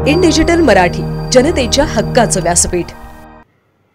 In digital Marathi, जनतेच्या हक्काचं व्यासपीठ।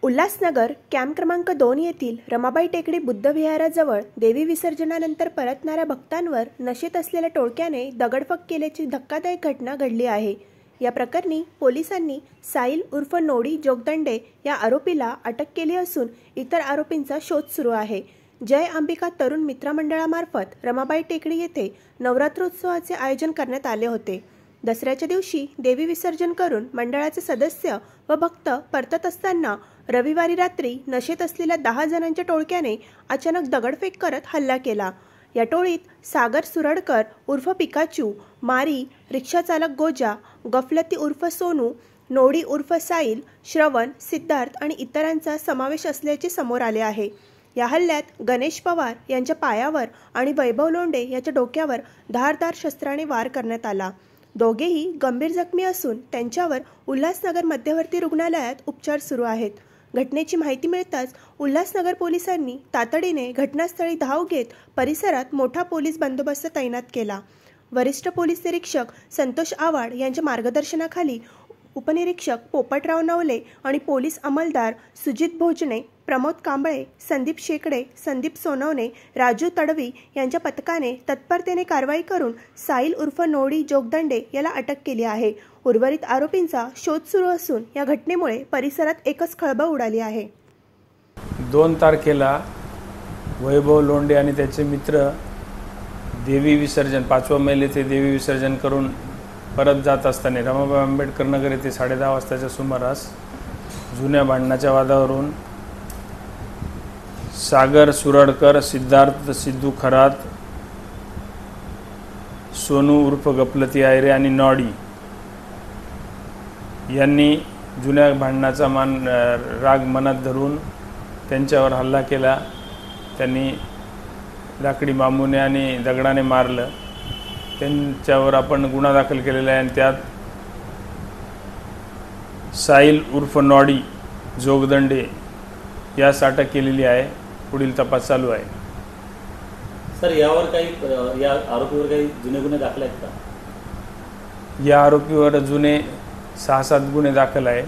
उल्हासनगर कॅम्प क्रमांक 2 येथील रमाबाई टेकडी बुद्धविहाराजवळ देवी विसर्जनानंतर परतणाऱ्या भक्तांवर नशेत असलेल्या टोळक्याने दगडफेक केल्याची धक्कादायक घटना घडली आहे। या प्रकरणी पोलिसांनी साहिल उर्फ नोडी जोगदंडे या आरोपीला अटक केली असून इतर आरोपींचा शोध सुरू आहे। जय अंबिका तरुण मित्रमंडळामार्फत रमाबाई टेकडी येथे नवरात्रोत्सवाचे आयोजन करण्यात आले होते। दसऱ्याच्या दिवशी देवी विसर्जन करून मंडळाचे सदस्य व भक्त परतत असताना रविवारी रात्री नशेत असलेल्या 10 जणांच्या टोळक्याने अचानक दगडफेक करत हल्ला केला। या टोळीत सागर सुरडकर उर्फ पिकाचू, मारी, रिक्षा चालक गोजा, गफलती उर्फ सोनू, नोडी उर्फ साहिल, श्रवण, सिद्धार्थ आणि इतरांचा समावेश असल्याचे समोर आले आहे। या हल्ल्यात गणेश पवार यांच्या पायावर आणि वैभव लोंढे याच्या डोक्यावर धारदार शस्त्राने वार करण्यात आला। दोघेही गंभीर जखमी असून त्यांच्यावर उल्हासनगर मध्यवर्ती रुग्णालयात उपचार सुरू आहेत। घटनेची माहिती मिळताच उल्हासनगर पोलिसांनी तातडीने घटनास्थळी धाव घेत परिसरात मोठा पोलीस बंदोबस्त तैनात केला। वरिष्ठ पोलीस निरीक्षक संतोष आवाड यांच्या मार्गदर्शनाखाली उपनिरीक्षक पोपटराव नवले आणि पोलीस अंमलदार सुजित भोजने, प्रमोद कांबळे, संदीप शेकडे, संदीप सोनवणे, राजू तडवी यांच्या पथकाने तत्परतेने कारवाई करून साहिल उर्फ नोडी जोगदंडे याला अटक केली आहे। उर्वरित आरोपींचा शोध सुरू असून या घटनेमुळे परिसरात एकच खळबळ उडाली आहे। 2 तारखेला वैभव लोंढे आणि त्याचे मित्र देवी विसर्जन 5व्या मैल ते देवी विसर्जन करून परत जात असताना रमाबाई आंबेडकर नगर येथे 10:30 वाजताच्या सुमारास जुन्या भांडणाच्या वादावरून सागर सुरडकर, सिद्धार्थ सिद्धू खरात, सोनू उर्फ गफलती आयरे आणि नॉडी यांनी जुन्या भांडणाचा राग मनात धरून त्यांच्यावर हल्ला केला। त्यांनी लाकडी बांबूने आणि दगडाने मारलं। त्यांच्यावर आपण गुन्हा दाखल केलेला आहे आणि त्यात साहिल उर्फ नॉडी जोगदंडे यास अटक केलेली आहे। पुढील तपास चालू आहे। सर, या आरोपीवर काही जुने गुन्हे दाखल आहेत का? या आरोपीवर जुने 6-7 गुन्हे दाखल आहे।